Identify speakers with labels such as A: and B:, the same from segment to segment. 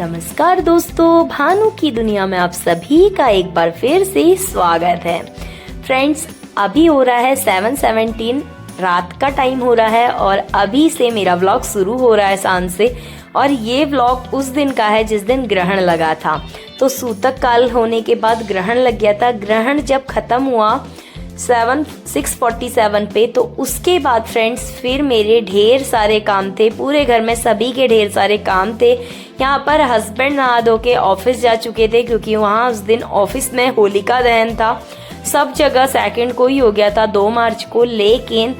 A: नमस्कार दोस्तों, भानु की दुनिया में आप सभी का एक बार फिर से स्वागत है। फ्रेंड्स, अभी हो रहा है 7:17 रात का टाइम हो रहा है और अभी से मेरा व्लॉग शुरू हो रहा है शाम से। और ये व्लॉग उस दिन का है जिस दिन ग्रहण लगा था। तो सूतक काल होने के बाद ग्रहण लग गया था। ग्रहण जब खत्म हुआ 6:47 पे, तो उसके बाद फ्रेंड्स फिर मेरे ढेर सारे काम थे। पूरे घर में सभी के ढेर सारे काम थे। यहाँ पर हस्बैंड नहा धो के ऑफिस जा चुके थे क्योंकि वहाँ उस दिन ऑफिस में होलिका दहन था। सब जगह 2 को ही हो गया था 2 मार्च को, लेकिन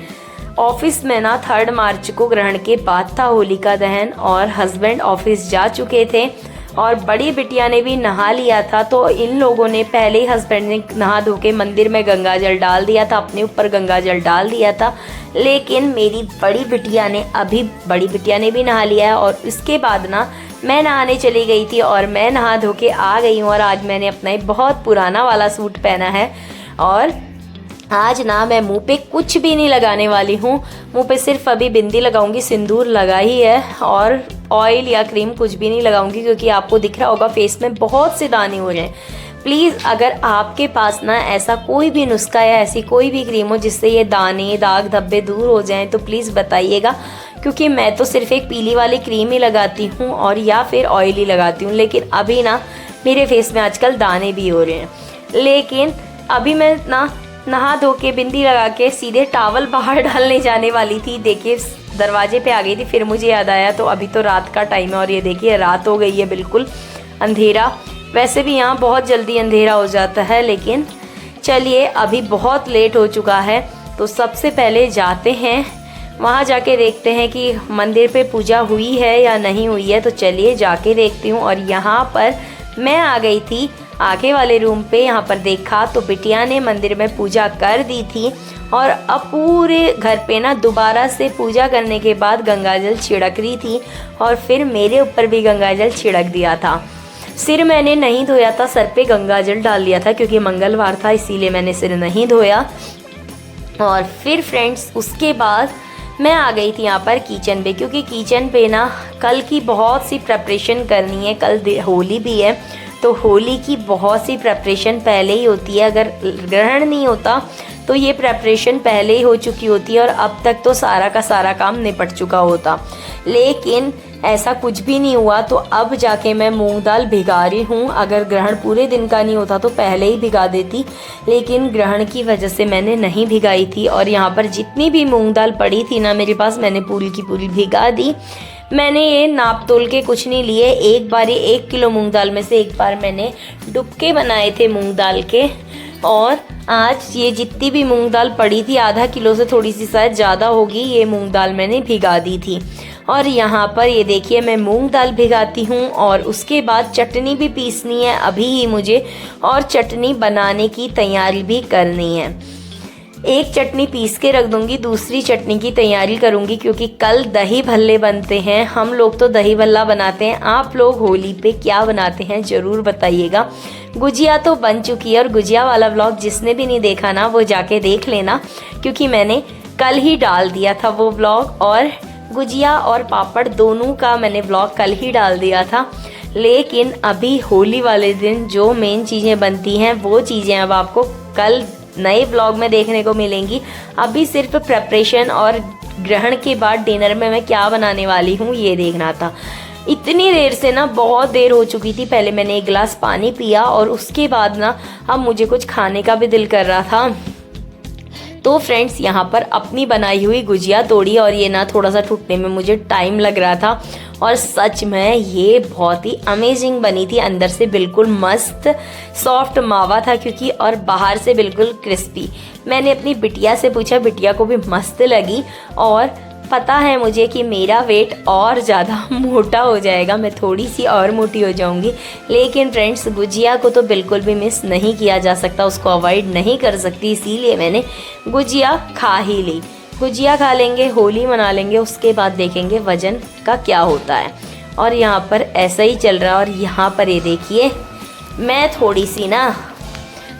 A: ऑफिस में ना 3 मार्च को ग्रहण के बाद था होलिका दहन और हस्बैंड ऑफिस जा चुके थे और बड़ी बिटिया ने भी नहा लिया था। तो इन लोगों ने पहले ही हस्बैंड ने नहा धो के मंदिर में गंगा जल डाल दिया था, अपने ऊपर गंगा जल डाल दिया था। लेकिन मेरी बड़ी बिटिया ने भी नहा लिया है और इसके बाद ना मैं नहाने चली गई थी और मैं नहा धो के आ गई हूँ। और आज मैंने अपना एक बहुत पुराना वाला सूट पहना है और आज ना मैं मुंह पे कुछ भी नहीं लगाने वाली हूँ। मुंह पे सिर्फ अभी बिंदी लगाऊंगी, सिंदूर लगा ही है और ऑयल या क्रीम कुछ भी नहीं लगाऊंगी क्योंकि आपको दिख रहा होगा फेस में बहुत से दाने हो रहे हैं। प्लीज़ अगर आपके पास ना ऐसा कोई भी नुस्खा या ऐसी कोई भी क्रीम हो जिससे ये दाने दाग धब्बे दूर हो जाएं तो प्लीज़ बताइएगा, क्योंकि मैं तो सिर्फ एक पीली वाली क्रीम ही लगाती हूँ और या फिर ऑयल ही लगाती हूँ। लेकिन अभी ना मेरे फेस में आजकल दाने भी हो रहे हैं। लेकिन अभी मैं ना नहा धो के बिंदी लगा के सीधे टॉवल बाहर डालने जाने वाली थी। देखिए दरवाजे पे आ गई थी, फिर मुझे याद आया तो अभी तो रात का टाइम है और ये देखिए रात हो गई है, बिल्कुल अंधेरा। वैसे भी यहाँ बहुत जल्दी अंधेरा हो जाता है, लेकिन चलिए अभी बहुत लेट हो चुका है। तो सबसे पहले जाते हैं वहाँ, जाके देखते हैं कि मंदिर पे पूजा हुई है या नहीं हुई है। तो चलिए जाके देखती हूँ। और यहाँ पर मैं आ गई थी आगे वाले रूम पे। यहाँ पर देखा तो बिटिया ने मंदिर में पूजा कर दी थी और अब पूरे घर पे ना दोबारा से पूजा करने के बाद गंगाजल छिड़क रही थी और फिर मेरे ऊपर भी गंगाजल छिड़क दिया था। सिर मैंने नहीं धोया था, सर पे गंगाजल डाल लिया था क्योंकि मंगलवार था, इसीलिए मैंने सिर नहीं धोया। और फिर फ्रेंड्स उसके बाद मैं आ गई थी यहाँ पर किचन पे, क्योंकि किचन पे ना कल की बहुत सी प्रिपरेशन करनी है। कल होली भी है तो होली की बहुत सी प्रिपरेशन पहले ही होती है। अगर ग्रहण नहीं होता तो ये प्रिपरेशन पहले ही हो चुकी होती है और अब तक तो सारा का सारा काम निपट चुका होता। लेकिन ऐसा कुछ भी नहीं हुआ, तो अब जाके मैं मूंग दाल भिगा रही हूँ। अगर ग्रहण पूरे दिन का नहीं होता तो पहले ही भिगा देती, लेकिन ग्रहण की वजह से मैंने नहीं भिगाई थी। और यहाँ पर जितनी भी मूंग दाल पड़ी थी ना मेरे पास, मैंने पूरी की पूरी भिगा दी। मैंने ये नाप तोल के कुछ नहीं लिए, एक बार ये 1 किलो मूंग दाल में से एक बार मैंने डुबके बनाए थे मूंग दाल के। और आज ये जितनी भी मूंग दाल पड़ी थी, आधा किलो से थोड़ी सी शायद ज़्यादा होगी, ये मूंग दाल मैंने भिगा दी थी। और यहाँ पर ये देखिए मैं मूंग दाल भिगाती हूँ और उसके बाद चटनी भी पीसनी है अभी ही मुझे, और चटनी बनाने की तैयारी भी करनी है। एक चटनी पीस के रख दूंगी, दूसरी चटनी की तैयारी करूंगी क्योंकि कल दही भल्ले बनते हैं। हम लोग तो दही भल्ला बनाते हैं, आप लोग होली पे क्या बनाते हैं ज़रूर बताइएगा। गुजिया तो बन चुकी है और गुजिया वाला व्लॉग जिसने भी नहीं देखा ना वो जाके देख लेना, क्योंकि मैंने कल ही डाल दिया था वो व्लॉग। और गुजिया और पापड़ दोनों का मैंने व्लॉग कल ही डाल दिया था। लेकिन अभी होली वाले दिन जो मेन चीज़ें बनती हैं वो चीज़ें अब आपको कल नए व्लॉग में देखने को मिलेंगी। अभी सिर्फ प्रेपरेशन और ग्रहण के बाद डिनर में मैं क्या बनाने वाली हूँ ये देखना था। इतनी देर से ना बहुत देर हो चुकी थी। पहले मैंने 1 गिलास पानी पिया और उसके बाद ना अब मुझे कुछ खाने का भी दिल कर रहा था। तो फ्रेंड्स यहाँ पर अपनी बनाई हुई गुजिया तोड़ी और ये ना थोड़ा सा टूटने में मुझे टाइम लग रहा था और सच में ये बहुत ही अमेजिंग बनी थी। अंदर से बिल्कुल मस्त सॉफ्ट मावा था क्योंकि, और बाहर से बिल्कुल क्रिस्पी। मैंने अपनी बिटिया से पूछा, बिटिया को भी मस्त लगी। और पता है मुझे कि मेरा वेट और ज़्यादा मोटा हो जाएगा, मैं थोड़ी सी और मोटी हो जाऊंगी। लेकिन फ्रेंड्स गुजिया को तो बिल्कुल भी मिस नहीं किया जा सकता, उसको अवॉइड नहीं कर सकती, इसीलिए मैंने गुजिया खा ही ली। गुजिया खा लेंगे, होली मना लेंगे, उसके बाद देखेंगे वज़न का क्या होता है। और यहाँ पर ऐसा ही चल रहा है। और यहाँ पर ये देखिए मैं थोड़ी सी ना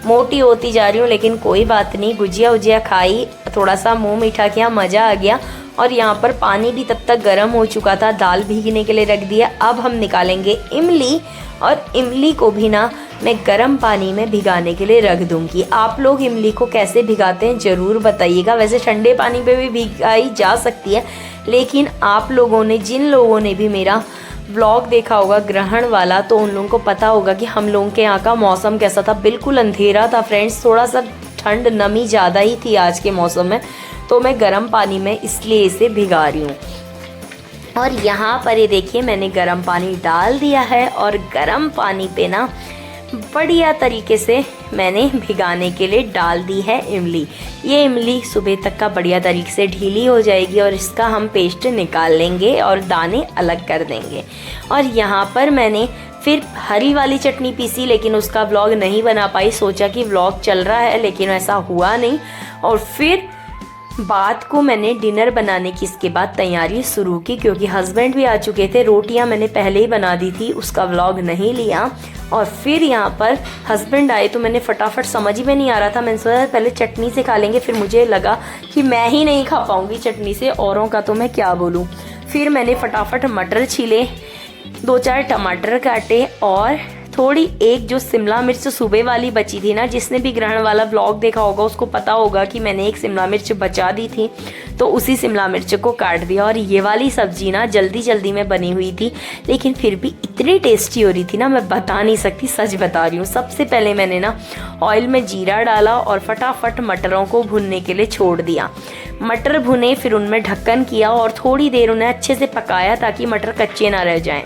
A: मोटी होती जा रही हूँ, लेकिन कोई बात नहीं। गुजिया उजिया खाई, थोड़ा सा मुंह मीठा किया, मज़ा आ गया। और यहाँ पर पानी भी तब तक गर्म हो चुका था, दाल भीगने के लिए रख दिया। अब हम निकालेंगे इमली, और इमली को भी ना मैं गर्म पानी में भिगाने के लिए रख दूंगी। आप लोग इमली को कैसे भिगाते हैं ज़रूर बताइएगा। वैसे ठंडे पानी पे भी भिगाई जा सकती है, लेकिन आप लोगों ने, जिन लोगों ने भी मेरा व्लॉग देखा होगा ग्रहण वाला, तो उन लोगों को पता होगा कि हम लोगों के यहाँ का मौसम कैसा था। बिल्कुल अंधेरा था फ्रेंड्स, थोड़ा सा ठंड नमी ज़्यादा ही थी आज के मौसम में, तो मैं गर्म पानी में इसलिए इसे भिगा रही हूँ। और यहाँ पर ये देखिए मैंने गर्म पानी डाल दिया है, और गर्म पानी पे ना बढ़िया तरीके से मैंने भिगाने के लिए डाल दी है इमली। ये इमली सुबह तक का बढ़िया तरीके से ढीली हो जाएगी, और इसका हम पेस्ट निकाल लेंगे और दाने अलग कर देंगे। और यहाँ पर मैंने फिर हरी वाली चटनी पीसी, लेकिन उसका व्लॉग नहीं बना पाई। सोचा कि व्लॉग चल रहा है, लेकिन ऐसा हुआ नहीं। और फिर बात को मैंने डिनर बनाने की इसके बाद तैयारी शुरू की, क्योंकि हस्बैंड भी आ चुके थे। रोटियां मैंने पहले ही बना दी थी, उसका व्लॉग नहीं लिया। और फिर यहाँ पर हस्बैंड आए तो मैंने फटाफट, समझ ही में नहीं आ रहा था, मैंने सोचा पहले चटनी से खा लेंगे। फिर मुझे लगा कि मैं ही नहीं खा पाऊँगी चटनी से, औरों का तो मैं क्या बोलूँ। फिर मैंने फटाफट मटर छीले, 2-4 टमाटर काटे, और थोड़ी एक जो शिमला मिर्च सुबह वाली बची थी ना, जिसने भी ग्रहण वाला व्लॉग देखा होगा उसको पता होगा कि मैंने एक शिमला मिर्च बचा दी थी, तो उसी शिमला मिर्च को काट दिया। और ये वाली सब्जी ना जल्दी जल्दी में बनी हुई थी, लेकिन फिर भी इतनी टेस्टी हो रही थी ना, मैं बता नहीं सकती, सच बता रही हूँ। सबसे पहले मैंने ना ऑयल में जीरा डाला और फटाफट मटरों को भुनने के लिए छोड़ दिया। मटर भुने, फिर उनमें ढक्कन किया और थोड़ी देर उन्हें अच्छे से पकाया ताकि मटर कच्चे ना रह जाएं।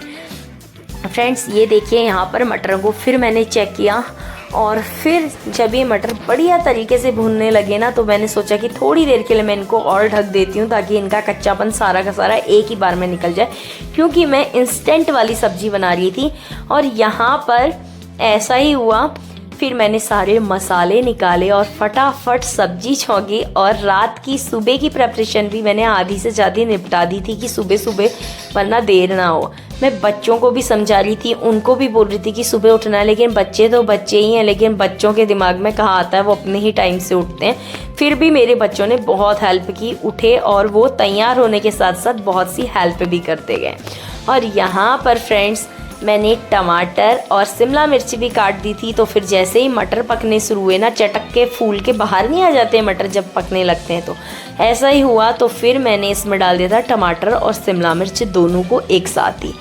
A: फ्रेंड्स ये देखिए यहाँ पर मटरों को फिर मैंने चेक किया, और फिर जब ये मटर बढ़िया तरीके से भूनने लगे ना, तो मैंने सोचा कि थोड़ी देर के लिए मैं इनको और ढक देती हूँ, ताकि इनका कच्चापन सारा का सारा एक ही बार में निकल जाए, क्योंकि मैं इंस्टेंट वाली सब्जी बना रही थी। और यहाँ पर ऐसा ही हुआ। फिर मैंने सारे मसाले निकाले और फटाफट सब्जी छौंकी, और रात की सुबह की प्रेपरेशन भी मैंने आधी से ज़्यादा निपटा दी थी कि सुबह सुबह वरना देर ना हो। मैं बच्चों को भी समझा रही थी, उनको भी बोल रही थी कि सुबह उठना है, लेकिन बच्चे तो बच्चे ही हैं, लेकिन बच्चों के दिमाग में कहाँ आता है, वो अपने ही टाइम से उठते हैं। फिर भी मेरे बच्चों ने बहुत हेल्प की, उठे, और वो तैयार होने के साथ साथ बहुत सी हेल्प भी करते गए। और यहाँ पर फ्रेंड्स मैंने टमाटर और शिमला मिर्च भी काट दी थी, तो फिर जैसे ही मटर पकने शुरू हुए ना, चटक के फूल के बाहर नहीं आ जाते हैं मटर जब पकने लगते हैं, तो ऐसा ही हुआ। तो फिर मैंने इसमें डाल दिया था टमाटर और शिमला मिर्च दोनों को एक साथ ही,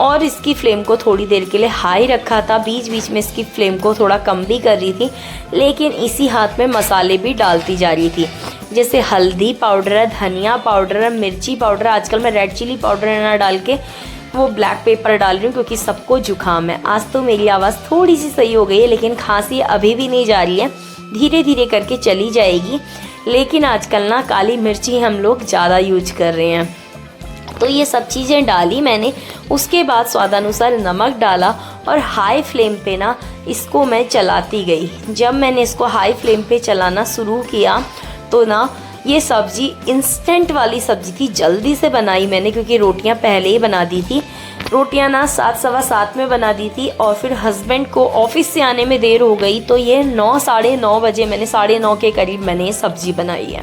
A: और इसकी फ्लेम को थोड़ी देर के लिए हाई रखा था। बीच बीच में इसकी फ्लेम को थोड़ा कम भी कर रही थी, लेकिन इसी हाथ में मसाले भी डालती जा रही थी, जैसे हल्दी पाउडर, धनिया पाउडर, मिर्ची पाउडर। आजकल मैं रेड चिली पाउडर ना डाल के वो ब्लैक पेपर डाल रही हूँ, क्योंकि सबको जुकाम है। आज तो मेरी आवाज़ थोड़ी सी सही हो गई है, लेकिन खांसी अभी भी नहीं जा रही है, धीरे धीरे करके चली जाएगी। लेकिन आजकल ना काली मिर्ची हम लोग ज़्यादा यूज कर रहे हैं। तो ये सब चीज़ें डाली मैंने, उसके बाद स्वादानुसार नमक डाला, और हाई फ्लेम पे ना इसको मैं चलाती गई। जब मैंने इसको हाई फ्लेम पे चलाना शुरू किया, तो ना ये सब्जी इंस्टेंट वाली सब्जी थी, जल्दी से बनाई मैंने, क्योंकि रोटियां पहले ही बना दी थी। रोटियां ना 7, सवा 7 में बना दी थी, और फिर हस्बैंड को ऑफिस से आने में देर हो गई, तो ये 9, साढ़े 9 बजे मैंने, 9:30 के करीब मैंने ये सब्जी बनाई है।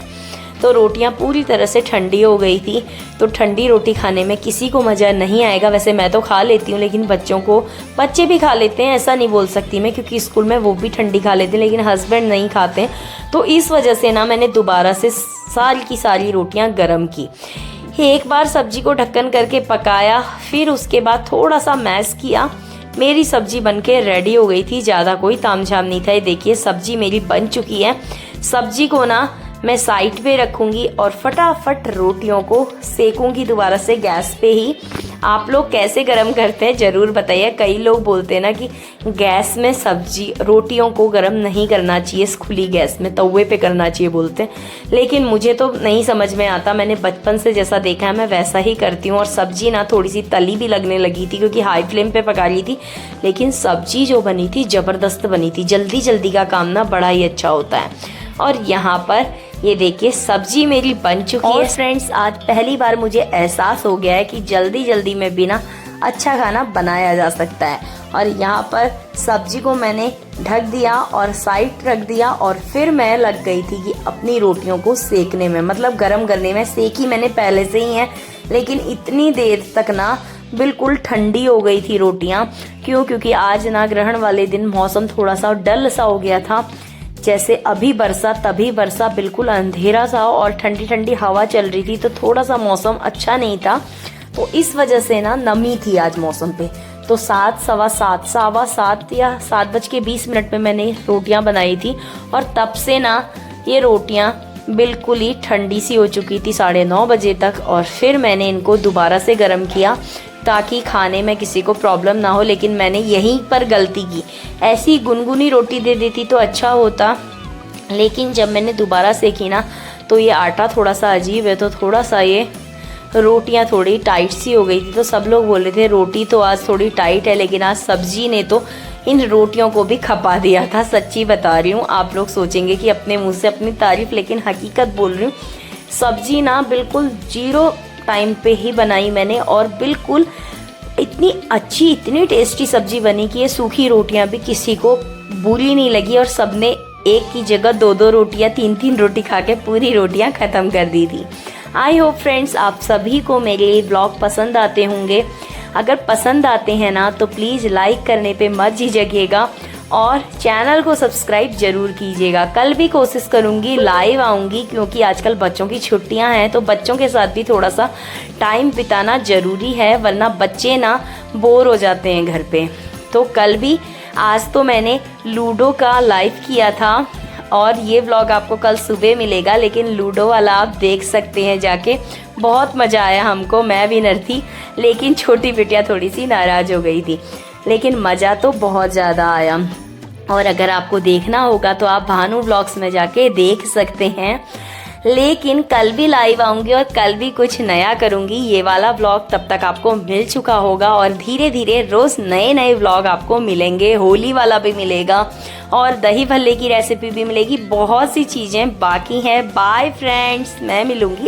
A: तो रोटियां पूरी तरह से ठंडी हो गई थी, तो ठंडी रोटी खाने में किसी को मज़ा नहीं आएगा। वैसे मैं तो खा लेती हूँ, लेकिन बच्चे भी खा लेते हैं, ऐसा नहीं बोल सकती मैं, क्योंकि स्कूल में वो भी ठंडी खा लेते हैं, लेकिन हस्बैंड नहीं खाते हैं। तो इस वजह से ना मैंने दोबारा से सारी की सारी रोटियां गर्म की। एक बार सब्जी को ढक्कन करके पकाया, फिर उसके बाद थोड़ा सा मैश किया। मेरी सब्जी बनके रेडी हो गई थी, ज़्यादा कोई तामझाम नहीं था। ये देखिए सब्जी मेरी बन चुकी है। सब्जी को ना मैं साइड पे रखूँगी और फटाफट रोटियों को सेकूँगी दोबारा से गैस पे ही। आप लोग कैसे गरम करते हैं ज़रूर बताइए। कई लोग बोलते हैं ना कि गैस में सब्जी रोटियों को गरम नहीं करना चाहिए, खुली गैस में तवे पे करना चाहिए बोलते हैं, लेकिन मुझे तो नहीं समझ में आता। मैंने बचपन से जैसा देखा है मैं वैसा ही करती हूँ। और सब्जी ना थोड़ी सी तली भी लगने लगी थी, क्योंकि हाई फ्लेम पे पका रही थी, लेकिन सब्जी जो बनी थी ज़बरदस्त बनी थी। जल्दी जल्दी का काम ना बड़ा ही अच्छा होता है। और यहाँ पर ये देखिए सब्जी मेरी बन चुकी है। फ्रेंड्स आज पहली बार मुझे एहसास हो गया है कि जल्दी जल्दी में भी ना अच्छा खाना बनाया जा सकता है। और यहाँ पर सब्जी को मैंने ढक दिया और साइड रख दिया और फिर मैं लग गई थी कि अपनी रोटियों को सेकने में, मतलब गरम करने में। सेकी मैंने पहले से ही है, लेकिन इतनी देर तक ना बिल्कुल ठंडी हो गई थी रोटियां। क्योंकि आज ना ग्रहण वाले दिन मौसम थोड़ा सा डल सा हो गया था, जैसे अभी बरसा तभी बरसा, बिल्कुल अंधेरा सा और ठंडी ठंडी हवा चल रही थी, तो थोड़ा सा मौसम अच्छा नहीं था। तो इस वजह से ना नमी थी आज मौसम पे। तो 7, सवा 7 या 7:20 में मैंने रोटियां बनाई थी और तब से ना ये रोटियां बिल्कुल ही ठंडी सी हो चुकी थी 9:30 बजे तक। और फिर मैंने इनको दोबारा से गर्म किया ताकि खाने में किसी को प्रॉब्लम ना हो, लेकिन मैंने यहीं पर गलती की। ऐसी गुनगुनी रोटी दे देती तो अच्छा होता, लेकिन जब मैंने दोबारा सेकी ना तो ये आटा थोड़ा सा अजीब है, तो थोड़ा सा ये रोटियां थोड़ी टाइट सी हो गई थी। तो सब लोग बोल रहे थे रोटी तो आज थोड़ी टाइट है, लेकिन आज सब्जी ने तो इन रोटियों को भी खपा दिया था। सच्ची बता रही हूँ, आप लोग सोचेंगे कि अपने मुंह से अपनी तारीफ, लेकिन हकीकत बोल रही हूँ। सब्जी ना बिल्कुल 0 टाइम पे ही बनाई मैंने और बिल्कुल इतनी अच्छी, इतनी टेस्टी सब्जी बनी कि ये सूखी रोटियां भी किसी को बुरी नहीं लगी और सबने एक की जगह 2-2 रोटियां, 3-3 रोटी खा के पूरी रोटियां ख़त्म कर दी थी। आई होप फ्रेंड्स आप सभी को मेरे ये ब्लॉग पसंद आते होंगे। अगर पसंद आते हैं ना तो प्लीज़ लाइक करने पे मत झिझकिएगा और चैनल को सब्सक्राइब जरूर कीजिएगा। कल भी कोशिश करूँगी लाइव आऊँगी, क्योंकि आजकल बच्चों की छुट्टियाँ हैं, तो बच्चों के साथ भी थोड़ा सा टाइम बिताना ज़रूरी है, वरना बच्चे ना बोर हो जाते हैं घर पे। तो कल भी, आज तो मैंने लूडो का लाइव किया था और ये व्लॉग आपको कल सुबह मिलेगा, लेकिन लूडो वाला आप देख सकते हैं जाके। बहुत मज़ा आया हमको, मैं विनर थी, लेकिन छोटी बिटिया थोड़ी सी नाराज़ हो गई थी, लेकिन मज़ा तो बहुत ज़्यादा आया। और अगर आपको देखना होगा तो आप भानु व्लॉग्स में जाके देख सकते हैं। लेकिन कल भी लाइव आऊँगी और कल भी कुछ नया करूँगी। ये वाला व्लॉग तब तक आपको मिल चुका होगा और धीरे धीरे रोज़ नए नए व्लॉग आपको मिलेंगे। होली वाला भी मिलेगा और दही भल्ले की रेसिपी भी मिलेगी, बहुत सी चीज़ें बाकी हैं। बाय फ्रेंड्स, मैं मिलूँगी